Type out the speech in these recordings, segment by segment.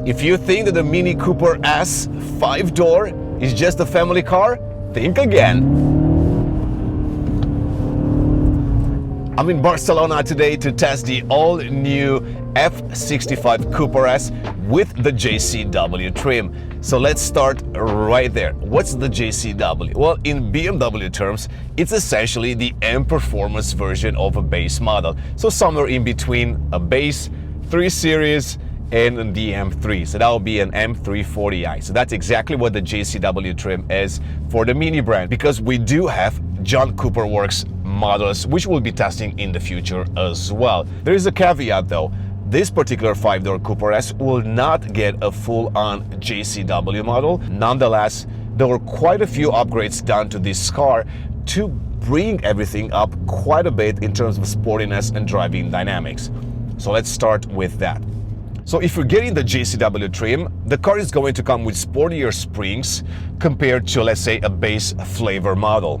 If you think that the MINI Cooper S 5-door is just a family car, think again. I'm in Barcelona today to test the all-new F65 Cooper S with the JCW Trim. So let's start right there. What's the JCW? Well, in BMW terms, it's essentially the M performance version of a base model. So somewhere in between a base 3 Series and the M3. So that will be an M340i. So that's exactly what the JCW Trim is for the MINI brand, because we do have John Cooper Works models, which we'll be testing in the future as well. There is a caveat though. This particular 5-door Cooper S will not get a full-on JCW model. Nonetheless, there were quite a few upgrades done to this car to bring everything up quite a bit in terms of sportiness and driving dynamics. So let's start with that. So if you're getting the JCW Trim, the car is going to come with sportier springs compared to, let's say, a base flavor model.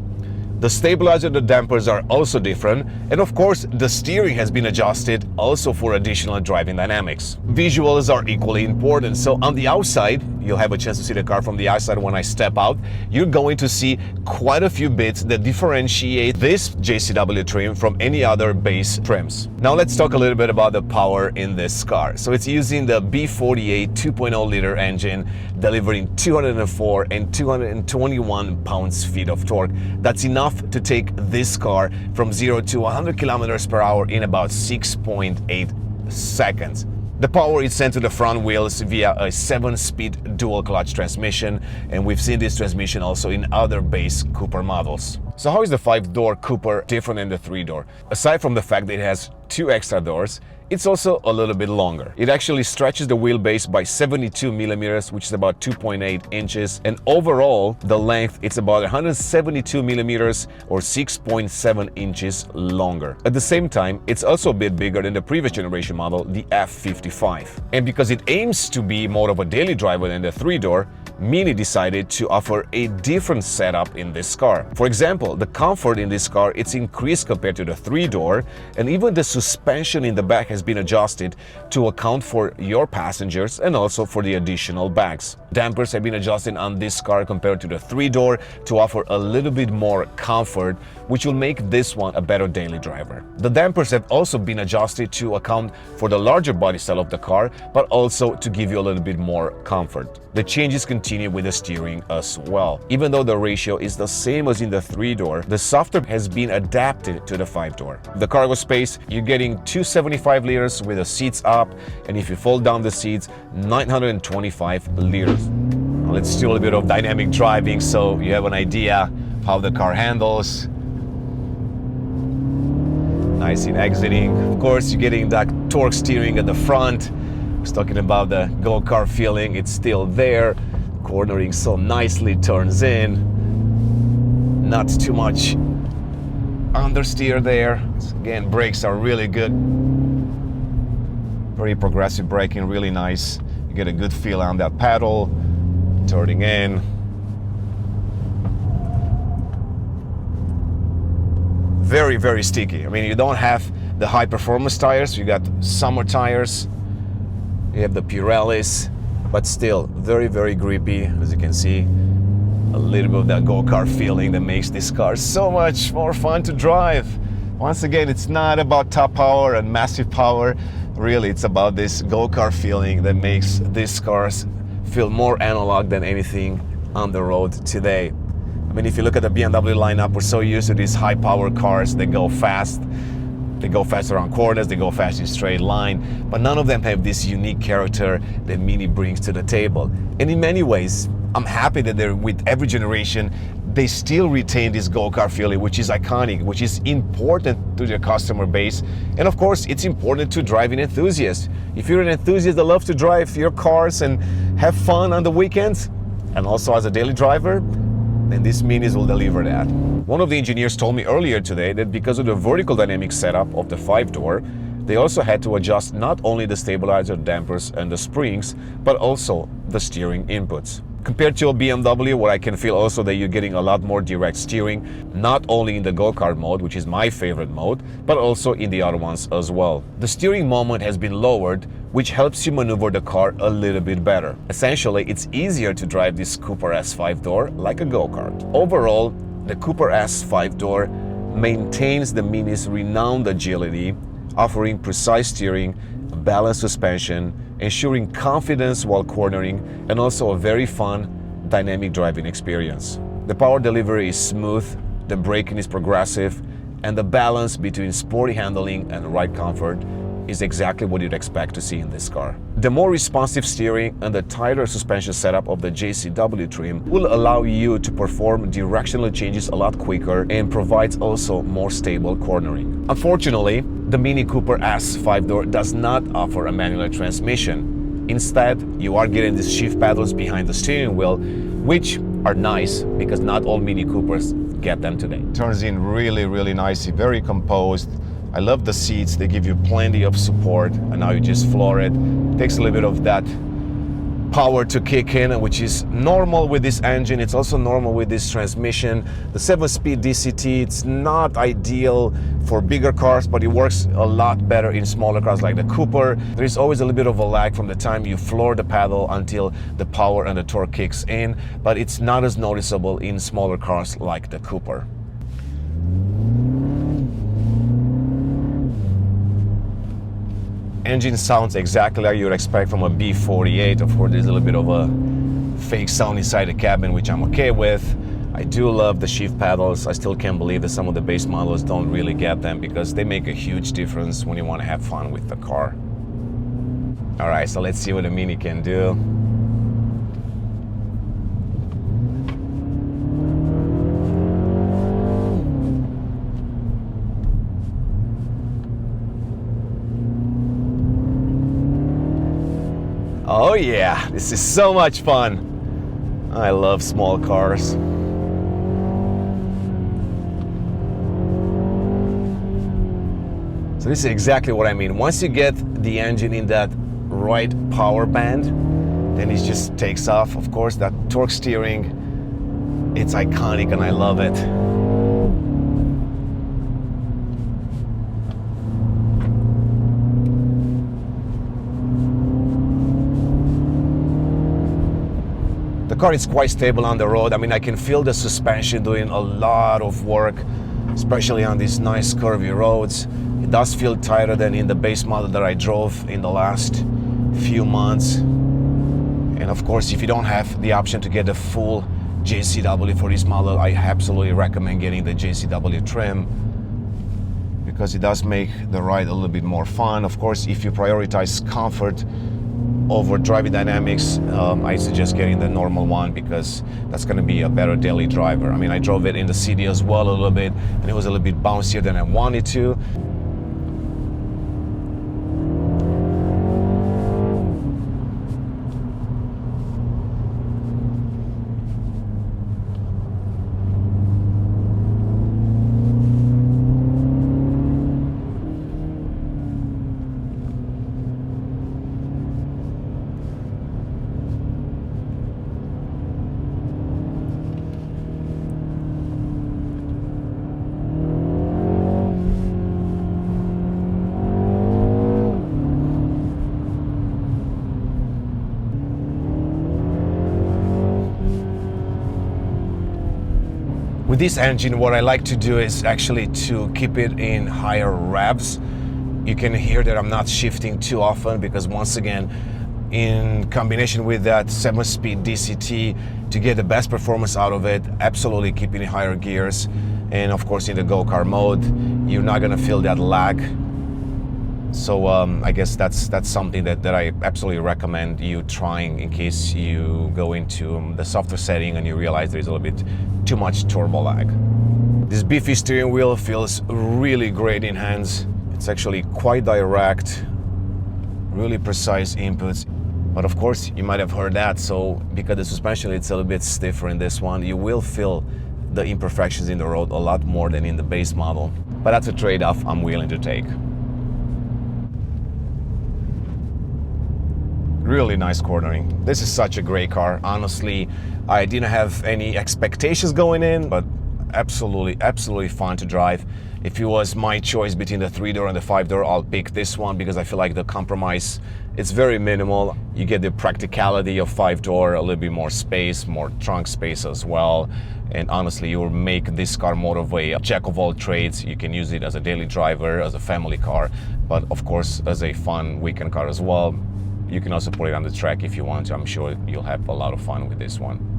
The stabilizer and the dampers are also different, and of course the steering has been adjusted also for additional driving dynamics. Visuals are equally important, so on the outside, you'll have a chance to see the car from the outside when I step out. You're going to see quite a few bits that differentiate this JCW Trim from any other base trims. Now let's talk a little bit about the power in this car. So it's using the B48 2.0 liter engine, delivering 204 and 221 pounds-feet of torque. That's enough to take this car from 0 to 100 kilometers per hour in about 6.8 seconds. The power is sent to the front wheels via a 7-speed dual clutch transmission, and we've seen this transmission also in other base Cooper models. So how is the 5-door Cooper different than the 3-door? Aside from the fact that it has 2 extra doors, it's also a little bit longer. It actually stretches the wheelbase by 72 millimeters, which is about 2.8 inches. And overall, the length, it's about 172 millimeters or 6.7 inches longer. At the same time, it's also a bit bigger than the previous generation model, the F55. And because it aims to be more of a daily driver than the 3-door, MINI decided to offer a different setup in this car. For example, the comfort in this car, it's increased compared to the 3-door, and even the suspension in the back has been adjusted to account for your passengers and also for the additional bags. Dampers have been adjusted on this car compared to the 3-door to offer a little bit more comfort, which will make this one a better daily driver. The dampers have also been adjusted to account for the larger body style of the car, but also to give you a little bit more comfort. The changes continue with the steering as well. Even though the ratio is the same as in the 3-door, the software has been adapted to the 5-door. The cargo space, you're getting 275 liters with the seats up, and if you fold down the seats, 925 liters. Now let's do a little bit of dynamic driving so you have an idea how the car handles. Nice in exiting. Of course, you're getting that torque steering at the front. I was talking about the go-kart feeling, it's still there. Cornering so nicely, turns in. Not too much understeer there. Again, brakes are really good. Very progressive braking, really nice. You get a good feel on that pedal. Turning in. Very, very sticky. I mean, you don't have the high performance tires. You got summer tires. You have the Pirellis, but still very, very grippy. As you can see, a little bit of that go-kart feeling that makes this car so much more fun to drive. Once again, it's not about top power and massive power. Really, it's about this go-kart feeling that makes these cars feel more analog than anything on the road today. I mean, if you look at the BMW lineup, we're so used to these high-power cars that go fast. They go fast around corners, they go fast in straight line, but none of them have this unique character that MINI brings to the table. And in many ways, I'm happy that they're, with every generation, they still retain this go-kart feeling, which is iconic, which is important to their customer base. And of course, it's important to driving enthusiasts. If you're an enthusiast that loves to drive your cars and have fun on the weekends, and also as a daily driver, then these Minis will deliver that. One of the engineers told me earlier today that because of the vertical dynamic setup of the 5-door, they also had to adjust not only the stabilizer, dampers, and the springs, but also the steering inputs. Compared to a BMW, where I can feel also that you're getting a lot more direct steering, not only in the go-kart mode, which is my favorite mode, but also in the other ones as well. The steering moment has been lowered, which helps you maneuver the car a little bit better. Essentially, it's easier to drive this Cooper S 5-door like a go-kart. Overall, the Cooper S 5-door maintains the Mini's renowned agility, offering precise steering, balanced suspension, ensuring confidence while cornering, and also a very fun, dynamic driving experience. The power delivery is smooth, the braking is progressive, and the balance between sporty handling and ride comfort is exactly what you'd expect to see in this car. The more responsive steering and the tighter suspension setup of the JCW Trim will allow you to perform directional changes a lot quicker and provides also more stable cornering. Unfortunately, the MINI Cooper S 5-door does not offer a manual transmission. Instead, you are getting these shift paddles behind the steering wheel, which are nice because not all MINI Coopers get them today. Turns in really nicely, very composed. I love the seats, they give you plenty of support, and now you just floor it. Takes a little bit of that power to kick in, which is normal with this engine. It's also normal with this transmission. The 7-speed DCT, it's not ideal for bigger cars, but it works a lot better in smaller cars like the Cooper. There is always a little bit of a lag from the time you floor the pedal until the power and the torque kicks in, but it's not as noticeable in smaller cars like the Cooper. Engine sounds exactly like you'd expect from a B48. Of course, there's a little bit of a fake sound inside the cabin, which I'm okay with. I do love the shift paddles. I still can't believe that some of the base models don't really get them because they make a huge difference when you want to have fun with the car. All right, so let's see what the Mini can do. Oh yeah, this is so much fun. I love small cars. So this is exactly what I mean. Once you get the engine in that right power band, then it just takes off. Of course, that torque steering, it's iconic and I love it. The car is quite stable on the road. I mean, I can feel the suspension doing a lot of work, especially on these nice curvy roads. It does feel tighter than in the base model that I drove in the last few months. And of course, if you don't have the option to get the full JCW for this model, I absolutely recommend getting the JCW Trim because it does make the ride a little bit more fun. Of course, if you prioritize comfort over driving dynamics, I suggest getting the normal one because that's going to be a better daily driver. I mean, I drove it in the city as well a little bit, and it was a little bit bouncier than I wanted to. With this engine, what I like to do is actually to keep it in higher revs. You can hear that I'm not shifting too often because once again, in combination with that 7-speed DCT, to get the best performance out of it, absolutely keeping in higher gears. And of course, in the go-kart mode, you're not gonna feel that lag. So I guess that's something that I absolutely recommend you trying in case you go into the softer setting and you realize there's a little bit too much turbo lag. This beefy steering wheel feels really great in hands. It's actually quite direct, really precise inputs. But of course, you might have heard that, so because the suspension is a little bit stiffer in this one, you will feel the imperfections in the road a lot more than in the base model. But that's a trade-off I'm willing to take. Really nice cornering. This is such a great car. Honestly, I didn't have any expectations going in, but absolutely fun to drive. If it was my choice between the 3-door and the 5-door, I'll pick this one because I feel like the compromise, it's very minimal. You get the practicality of 5-door, a little bit more space, more trunk space as well. And honestly, you will make this car more of a jack of all trades. You can use it as a daily driver, as a family car, but of course as a fun weekend car as well. You can also put it on the track if you want to. I'm sure you'll have a lot of fun with this one.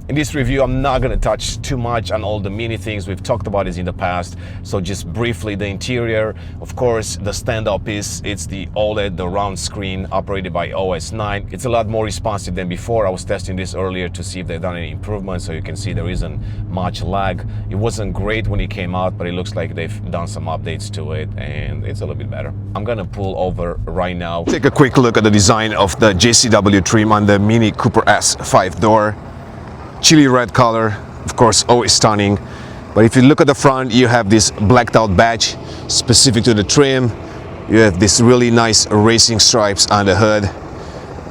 In this review, I'm not going to touch too much on all the mini things. We've talked about this in the past. So just briefly, the interior, of course, the stand-up piece, it's the OLED, the round screen operated by OS 9. It's a lot more responsive than before. I was testing this earlier to see if they've done any improvements. So you can see there isn't much lag. It wasn't great when it came out, but it looks like they've done some updates to it and it's a little bit better. I'm going to pull over right now. Take a quick look at the design of the JCW Trim on the MINI Cooper S 5-door. Chili red color, of course, always stunning. But if you look at the front, you have this blacked out badge specific to the trim. You have this really nice racing stripes on the hood.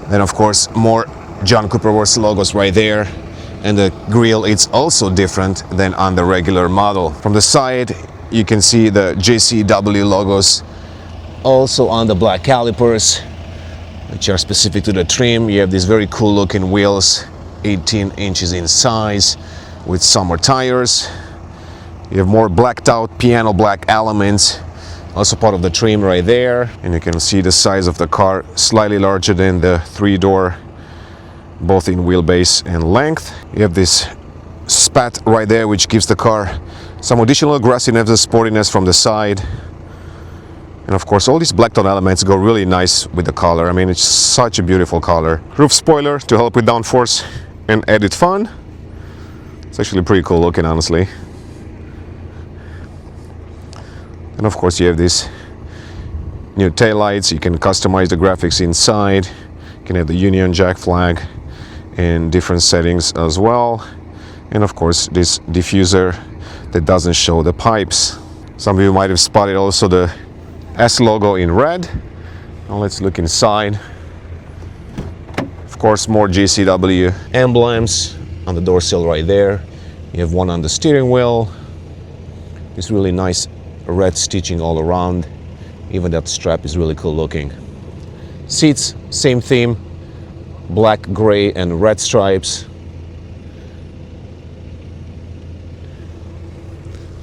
Then of course, more John Cooper Works logos right there. And the grille, it's also different than on the regular model. From the side, you can see the JCW logos also on the black calipers, which are specific to the trim. You have these very cool looking wheels, 18 inches in size with summer tires. You have more blacked out piano black elements, also part of the trim right there. And you can see the size of the car, slightly larger than the 3-door, both in wheelbase and length. You have this spat right there, which gives the car some additional aggressiveness and sportiness from the side. And of course, all these blacked out elements go really nice with the color. I mean, it's such a beautiful color. Roof spoiler to help with downforce and added fun. It's actually pretty cool looking, honestly. And of course, you have these new taillights. You can customize the graphics inside. You can have the Union Jack flag in different settings as well. And of course, this diffuser that doesn't show the pipes. Some of you might have spotted also the S logo in red. Now let's look inside. Of course, more JCW emblems on the door sill right there. You have one on the steering wheel. This really nice red stitching all around. Even that strap is really cool looking. Seats, same theme, black, gray, and red stripes.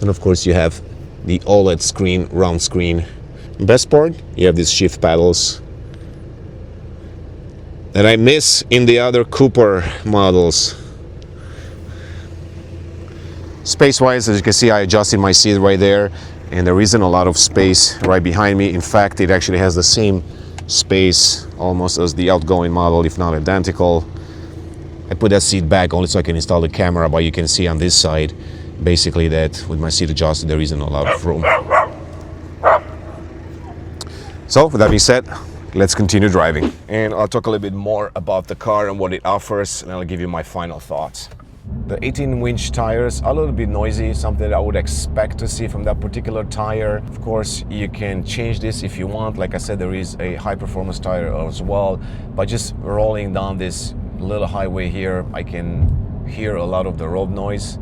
And of course, you have the OLED screen, round screen. Best part, you have these shift paddles that I miss in the other Cooper models. Space-wise, as you can see, I adjusted my seat right there, and there isn't a lot of space right behind me. In fact, it actually has the same space almost as the outgoing model, if not identical. I put that seat back only so I can install the camera, but you can see on this side, basically, that with my seat adjusted, there isn't a lot of room. So, with that being said, let's continue driving. And I'll talk a little bit more about the car and what it offers, and I'll give you my final thoughts. The 18-inch tires are a little bit noisy, something that I would expect to see from that particular tire. Of course, you can change this if you want. Like I said, there is a high-performance tire as well. But just rolling down this little highway here, I can hear a lot of the road noise.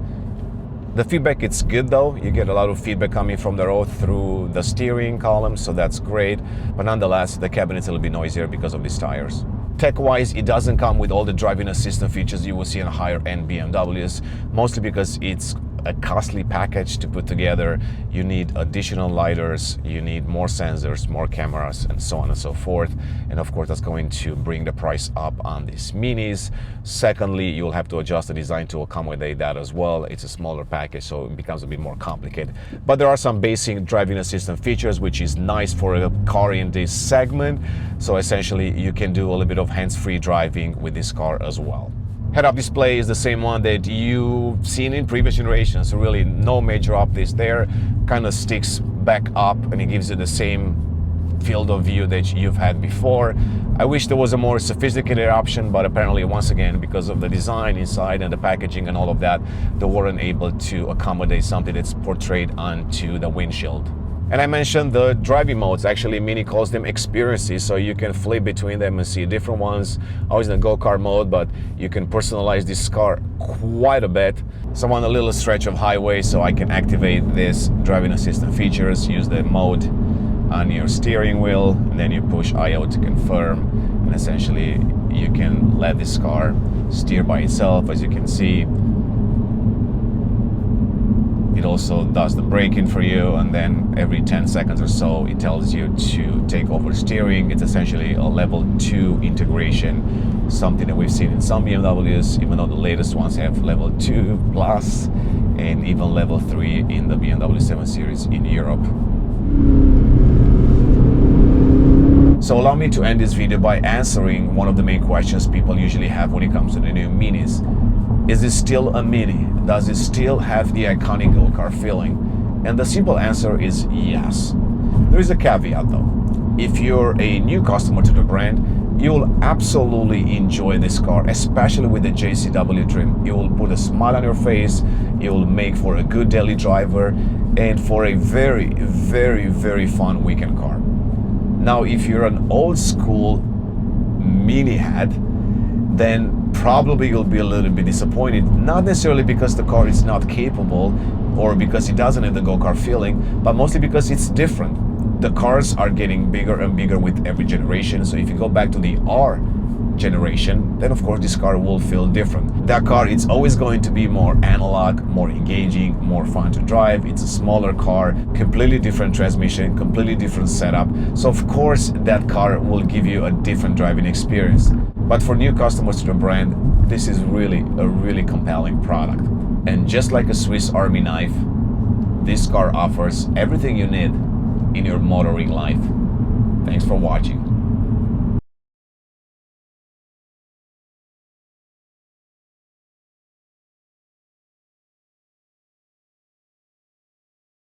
The feedback, it's good though. You get a lot of feedback coming from the road through the steering column, so that's great. But nonetheless, the cabinet's a little bit noisier because of these tires. Tech-wise, it doesn't come with all the driving assistant features you will see in higher-end BMWs, mostly because it's a costly package to put together. You need additional lidars, you need more sensors, more cameras, and so on and so forth. And of course, that's going to bring the price up on these minis. Secondly, you'll have to adjust the design to accommodate that as well. It's a smaller package, so it becomes a bit more complicated. But there are some basic driving assistant features, which is nice for a car in this segment. So essentially, you can do a little bit of hands-free driving with this car as well. Head-up display is the same one that you've seen in previous generations, so really no major updates there. Kind of sticks back up and it gives you the same field of view that you've had before. I wish there was a more sophisticated option, but apparently, once again, because of the design inside and the packaging and all of that, they weren't able to accommodate something that's portrayed onto the windshield. And I mentioned the driving modes. Actually, Mini calls them experiences, so you can flip between them and see different ones. Always in the go-kart mode, but you can personalize this car quite a bit. So I'm on a little stretch of highway, so I can activate this driving assistant features, use the mode on your steering wheel, and then you push IO to confirm, and essentially you can let this car steer by itself. As you can see, it also does the braking for you, and then every 10 seconds or so it tells you to take over steering. It's essentially a level 2 integration, something that we've seen in some BMWs, even though the latest ones have level 2 plus and even level 3 in the BMW 7 Series in Europe. So allow me to end this video by answering one of the main questions people usually have when it comes to the new Minis. Is it still a Mini? Does it still have the iconic go-kart feeling? And the simple answer is yes. There is a caveat though. If you're a new customer to the brand, you will absolutely enjoy this car, especially with the JCW Trim. It will put a smile on your face, it will make for a good daily driver, and for a very, very, very fun weekend car. Now, if you're an old school Mini head, then probably you'll be a little bit disappointed. Not necessarily because the car is not capable or because it doesn't have the go-kart feeling, but mostly because it's different. The cars are getting bigger and bigger with every generation. So if you go back to the R generation, then of course this car will feel different. That car, it's always going to be more analog, more engaging, more fun to drive. It's a smaller car, completely different transmission, completely different setup. So of course that car will give you a different driving experience. But for new customers to the brand, this is really a really compelling product. And just like a Swiss Army knife, this car offers everything you need in your motoring life. Thanks for watching.